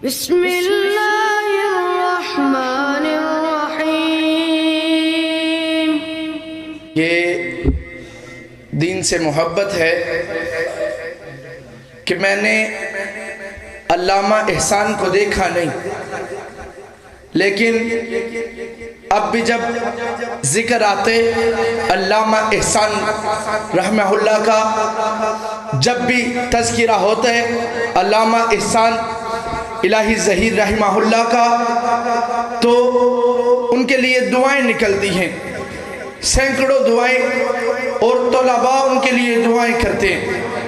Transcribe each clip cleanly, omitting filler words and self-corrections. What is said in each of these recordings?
بسم اللہ الرحمن الرحیم۔ یہ دین سے محبت ہے کہ میں نے علامہ احسان کو دیکھا نہیں، لیکن اب بھی جب ذکر آتے علامہ احسان رحمہ اللہ کا، جب بھی تذکرہ ہوتا ہے علامہ احسان الہی ظہیر رحمہ اللہ کا، تو ان کے لیے دعائیں نکلتی ہیں، سینکڑوں دعائیں، اور طلباء ان کے لیے دعائیں کرتے ہیں،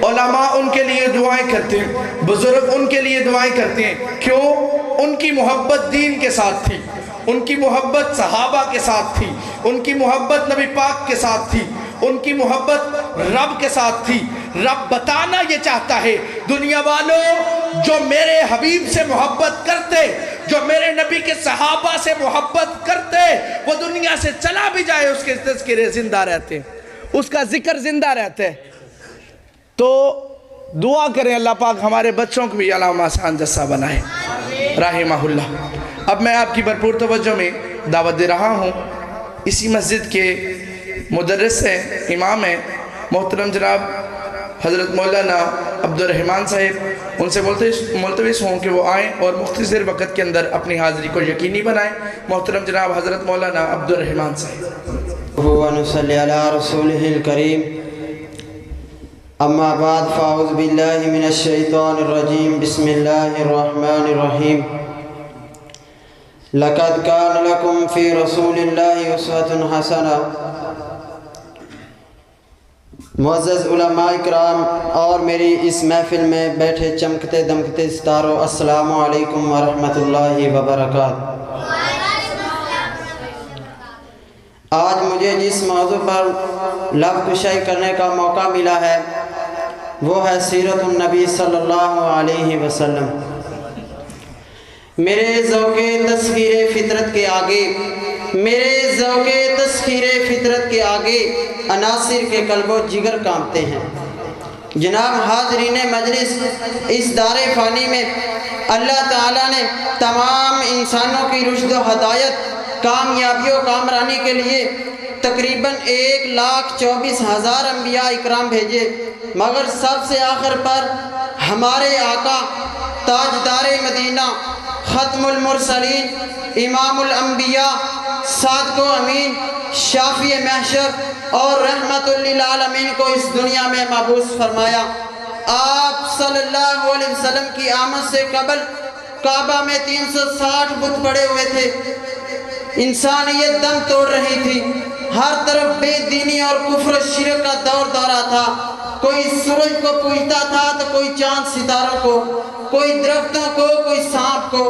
علماء ان کے لیے دعائیں کرتے ہیں، بزرگ ان کے لیے دعائیں کرتے ہیں۔ کیوں؟ ان کی محبت دین کے ساتھ تھی، ان کی محبت صحابہ کے ساتھ تھی، ان کی محبت نبی پاک کے ساتھ تھی، ان کی محبت رب کے ساتھ تھی۔ رب بتانا یہ چاہتا ہے، دنیا والوں جو میرے حبیب سے محبت کرتے، جو میرے نبی کے صحابہ سے محبت کرتے، وہ دنیا سے چلا بھی جائے اس کے تذکرے زندہ رہتے ہیں، اس کا ذکر زندہ رہتا ہے۔ تو دعا کریں اللہ پاک ہمارے بچوں کو بھی علامہ احسان جیسا بنائے رحمہ اللہ۔ اب میں آپ کی بھرپور توجہ میں دعوت دے رہا ہوں، اسی مسجد کے مدرس ہیں، امام ہیں، محترم جناب حضرت مولانا عبدالرحمن صاحب، ان سے ملتمس ہوں کہ وہ آئیں اور مختصر وقت کے اندر اپنی حاضری کو یقینی بنائیں۔ محترم جناب حضرت مولانا عبدالرحمن صاحب۔ ونصلی علی رسولہ الکریم، اما بعد فاعوذ باللہ من الشیطان الرجیم، بسم اللہ الرحمن الرحیم۔ لقد کان لکم فی رسول اللہ اسوۃ حسنہ۔ معزز علماء اکرام اور میری اس محفل میں بیٹھے چمکتے دمکتے ستاروں، السلام علیکم ورحمۃ اللہ وبرکاتہ۔ آج مجھے جس موضوع پر لب کشائی کرنے کا موقع ملا ہے وہ ہے سیرت النبی صلی اللہ علیہ وسلم۔ میرے ذوق تسخیر فطرت کے آگے، میرے ذوق تسخیر فطرت کے آگے عناصر کے قلب و جگر کانپتے ہیں۔ جناب حاضرین مجلس، اس دار فانی میں اللہ تعالیٰ نے تمام انسانوں کی رشد و ہدایت، کامیابی و کامرانی کے لیے تقریباً 1,24,000 انبیاء اکرام بھیجے، مگر سب سے آخر پر ہمارے آقا تاجدار مدینہ، ختم المرسلین، امام الانبیاء، صادق و امین، شافی محشر اور رحمت للعالمین کو اس دنیا میں مبعوث فرمایا۔ آپ صلی اللہ علیہ وسلم کی آمد سے قبل کعبہ میں 360 بت پڑے ہوئے تھے، انسانیت دم توڑ رہی تھی، ہر طرف بے دینی اور کفر و شرک کا دور دورہ تھا۔ کوئی سورج کو پوجتا تھا تو کوئی چاند ستاروں کو، کوئی درختوں کو، کوئی سانپ کو،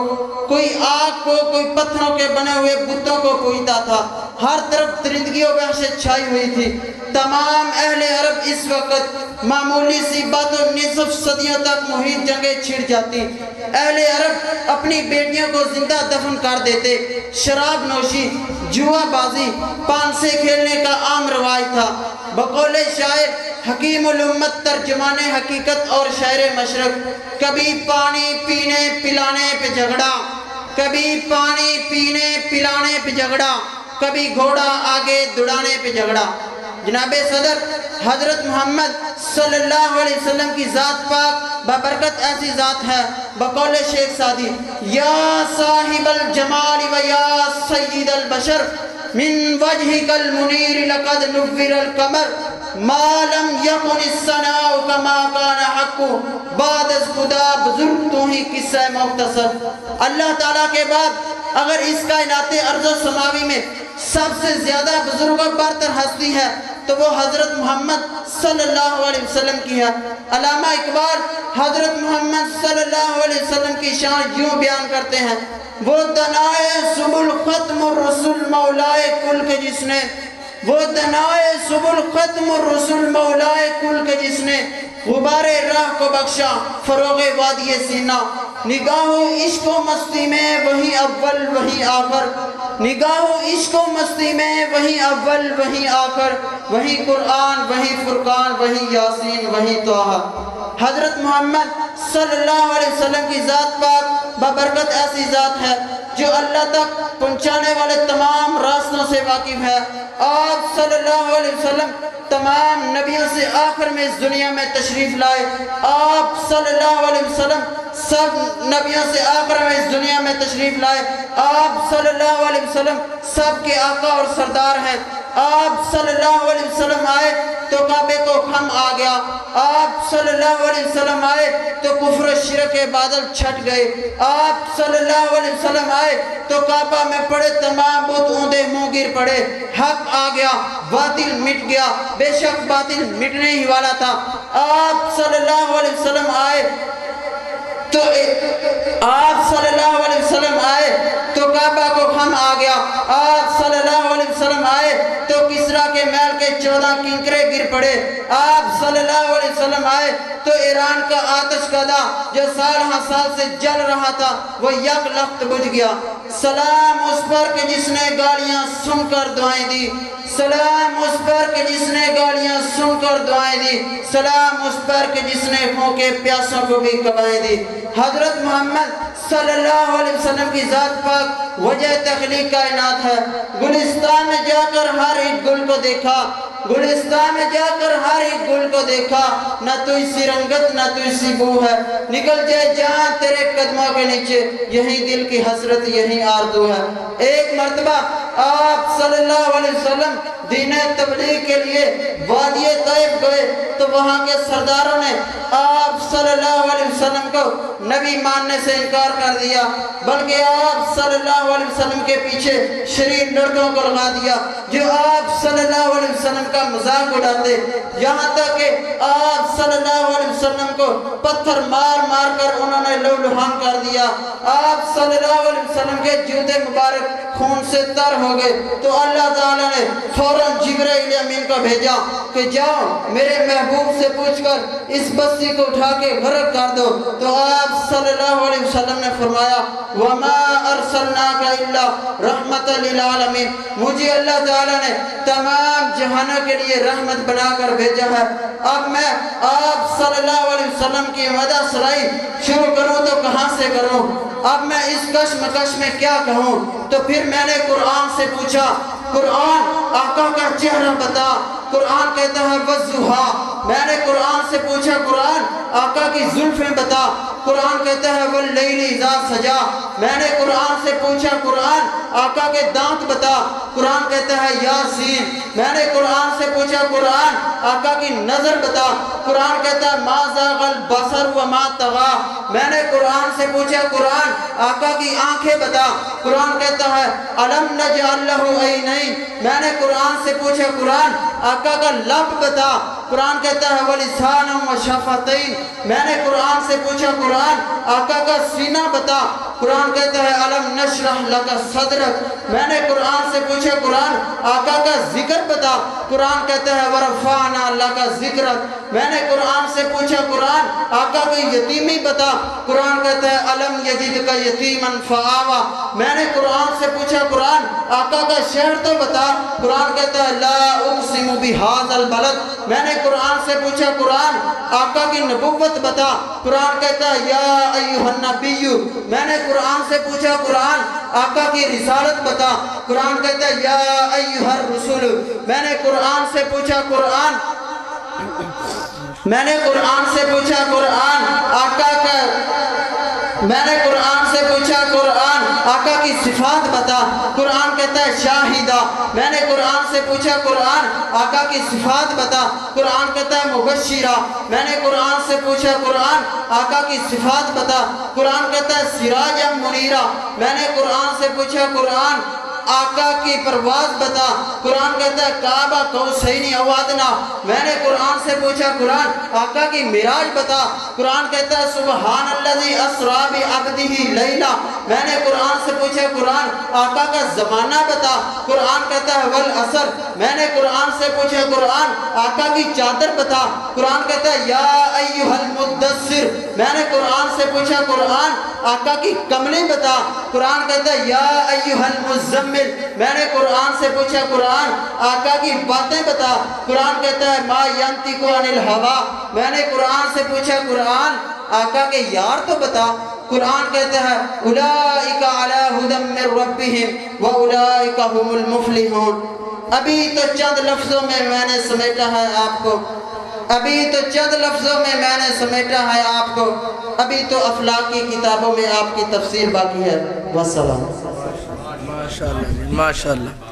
کوئی آگ کو، کوئی پتھروں کے بنے ہوئے بتوں کو پوجتا تھا۔ ہر طرف درندگی و وحشت چھائی ہوئی تھی۔ تمام اہل عرب اس وقت معمولی سی باتوں نصف صدیوں تک محیط جنگیں چھڑ جاتی۔ اہل عرب اپنی بیٹیوں کو زندہ دفن کر دیتے۔ شراب نوشی، جوا بازی، پان سے کھیلنے کا عام رواج تھا۔ بقول شاعر حکیم الامت ترجمان حقیقت اور شاعر مشرق، کبھی پانی پینے پلانے پہ جھگڑا، کبھی پانی پینے پلانے پہ جھگڑا، کبھی گھوڑا آگے دوڑانے پہ جھگڑا۔ جناب صدر حضرت محمد صلی اللہ علیہ وسلم کی ذات پاک ببرکت ایسی ذات ہے، بقول شیخ سعدی، یا صاحب الجمال و یا سید البشر، من وجہک المنیر لقد نور القمر، ما لم یکن الثناء کما کان حق، بعد از خدا بزرگ تو ہی قصہ مختصر۔ اللہ تعالیٰ کے بعد اگر اس کائنات ارض و سماوی میں سب سے زیادہ بزرگ و برتر ہستی ہے تو وہ حضرت محمد صلی اللہ علیہ وسلم کی ہے۔ علامہ اقبال حضرت محمد صلی اللہ علیہ وسلم کی شان یوں بیان کرتے ہیں، وہ دنائے سبل ختم الرسول مولائے کل کے جس نے، وہ دنائے سبل ختم الرسول مولائے کل کے جس نے، غبار راہ کو بخشا فروغ وادی سینہ، نگاہوں عشق و مستی میں وہی اول وہی آخر، نگاہو عشق و مستی میں وہیں اول وہیں آخر، وہیں قرآن وہیں فرقان وہیں یاسین وہیں توحہ۔ حضرت محمد صلی اللہ علیہ وسلم کی ذات پاک ببرکت ایسی ذات ہے جو اللہ تک پہنچانے والے تمام راستوں سے واقف ہے۔ آپ صلی اللہ علیہ وسلم تمام نبیوں سے آخر میں اس دنیا میں تشریف لائے۔ آپ صلی اللہ علیہ وسلم سب نبیوں سے آخر میں اس دنیا میں تشریف لائے۔ آپ صلی اللہ علیہ وسلم سب کے آقا اور سردار ہیں۔ آپ صلی اللہ علیہ وسلم آئے تو کعبے کو خم آ گیا۔ آپ صلی اللہ علیہ وسلم آئے تو کفر و شرک کے بادل چھٹ گئے۔ آپ صلی اللہ علیہ وسلم آئے تو کعبہ میں پڑے تمام بت اوندے منہ گر پڑے۔ حق آ گیا، باطل مٹ گیا، بے شک باطل مٹنے ہی والا تھا۔ آپ صلی اللہ علیہ وسلم آئے تو کعبہ کو خم آ گیا۔ آپ صلی اللہ علیہ وسلم آئے تو کسریٰ کے محل کے 14 کنکرے گر پڑے۔ آپ صلی اللہ علیہ وسلم آئے تو ایران کا آتش کدا جو سال ہاں سال سے جل رہا تھا وہ یک لخت بجھ گیا۔ سلام اس پر کہ جس نے گالیاں سن کر دعائیں دی، سلام اس پر کہ جس نے گالیاں سن کر دعائیں دی، سلام اس پر کہ جس نے بھوکے پیاسوں کو بھی کبائیں دی۔ حضرت محمد صلی اللہ علیہ وسلم کی ذات پاک وجہ تخلیق کائنات ہے۔ گلستان میں جا کر ہر ایک گل کو دیکھا، گلستان میں جا کر ہر ایک گل کو دیکھا، نہ تو اسی رنگت نہ تو اسی بو ہے، نکل جائے جان تیرے قدموں کے نیچے، یہی دل کی حسرت یہی آرزو ہے۔ ایک مرتبہ آپ صلی اللہ علیہ وسلم دین تبلیغ کے لیے وادی طیب گئے تو وہاں کے سرداروں نے آپ صلی اللہ علیہ وسلم کو نبی ماننے سے انکار کر دیا، بلکہ آپ صلی اللہ علیہ وسلم کے پیچھے شریر لڑکوں کو لگا دیا جو آپ صلی اللہ علیہ وسلم کا مذاق اڑاتے، یہاں تک کہ آپ صلی اللہ علیہ وسلم کو پتھر مار مار کر انہوں نے لہو لہان کر دیا۔ آپ صلی اللہ علیہ وسلم کے جوتے مبارک خون سے تر ہو گئے تو اللہ تعالیٰ نے فوراً جبرائیل امین کو بھیجا کہ جاؤ میرے محبوب سے پوچھ کر اس بستی کو اٹھا کے غرق کر دو۔ تو آپ صلی اللہ علیہ وسلم نے فرمایا وَمَا أَرْسَلْنَاكَ إِلَّا رَحْمَةً لِلْعَالَمِينَ، مجھے اللہ تعالیٰ نے تمام جہانوں کے لیے رحمت بنا کر بھیجا ہے۔ اب میں آپ صلی اللہ علیہ وسلم کی مدح سرائی شروع کروں تو کہاں سے کروں؟ اب میں اس کشمکش میں کیا کہوں؟ تو پھر میں نے قرآن سے پوچھا، قرآن آقا کا چہرہ بتا۔ قرآن کہتا ہے وَالضُّحَىٰ، میں نے قرآن سے پوچھا قرآن آقا کی زلفیں بتا۔ قرآن کہتا ہے وَاللَّيْلِ إِذَا سَجَىٰ، میں نے قرآن سے پوچھا قرآن آقا کے دانت بتا۔ قرآن کہتا ہے یاسین، میں نے قرآن سے پوچھا قرآن آقا کی نظر بتا۔ قرآن کہتا ہے مَا زَاغَ الْبَصَرُ وَمَا طَغَىٰ، میں نے قرآن سے پوچھا قرآن آقا کی آنکھیں بتا۔ قرآن کہتا ہے أَلَمْ نَجْعَل لَّهُ عَيْنَيْنِ، میں نے قرآن سے پوچھا قرآن آقا کا لب بتا۔ قرآن کہتا ہے وَلِسَانًا وَشَفَتَيْنِ، میں نے قرآن سے پوچھا قرآن آقا کا سینہ بتا۔ قرآن کہتا ہے أَلَمْ نَشْرَحْ لَكَ صَدْرَكَ، میں نے قرآن سے پوچھا قرآن آقا کا ذکر بتا۔ قرآن کہتا ہے وَرَفَعْنَا لَكَ ذِكْرَكَ، میں نے قرآن سے پوچھا قرآن آقا کی یتیمی بتا۔ قرآن کہتا ہے أَلَمْ يَجِدْكَ يَتِيمًا فَآوَىٰ، میں نے قرآن سے پوچھا قرآن آقا کا شہر تو بتا۔ قرآن کہتا ہے لَا أُقْسِمُ بِهَٰذَا الْبَلَدِ، میں نے قرآن سے پوچھا قرآن آقا کی نبوت بتا۔ قرآن کہتا ہے یا ایھا النبی، میں نے قرآن سے پوچھا قرآن آقا کی رسالت بتا۔ قرآن کہتا ہے یا ایھا الرسول، میں نے قرآن سے پوچھا قرآن میں نے قرآن سے پوچھا قرآن آقا کا میں نے قرآن سے پوچھا قرآن آقا کی صفات بتا۔ قرآن کہتا ہے شاہدہ، میں نے قرآن سے پوچھا قرآن آقا کی صفات بتا۔ قرآن کہتا ہے مبشرہ، میں نے قرآن سے پوچھا قرآن آقا کی صفات بتا۔ قرآن کہتا ہے سراجا منیرہ، میں نے قرآن سے پوچھا قرآن آقا کی پرواز بتا۔ قرآن کہتا ہے کعبہ قوسین او ادنی، میں نے قرآن سے پوچھا قرآن آقا کی معراج بتا۔ قرآن کہتا ہے سبحان الذی اسری بعبدہ لیلا، میں نے قرآن سے پوچھا قرآن آقا کا زمانہ بتا۔ قرآن کہتا ہے والعصر، میں نے قرآن سے پوچھا قرآن آقا کی چادر بتا۔ قرآن کہتا ہے یا ایھا المدثر، میں نے قرآن سے پوچھا قرآن آقا کی کملی بتا۔ قرآن کہتا ہے یا ایھا المزمل، میں نے قرآن سے پوچھا قرآن آقا کی باتیں بتا، قرآن کہتا ہے ما ینطق عن الہوا، میں نے قرآن سے پوچھا قرآن آقا کے یار تو بتا، قرآن کہتا ہے اولئک علی ھدی من ربہم واولئک ھم المفلحون۔ ابھی تو چند لفظوں میں میں نے سمیٹا ہے آپ کو، ابھی تو چند لفظوں میں میں نے سمیٹا ہے آپ کو، ابھی تو افلاک کی کتابوں میں آپ کی تفسیر باقی ہے۔ والسلام۔ ماشاءاللہ ماشاءاللہ۔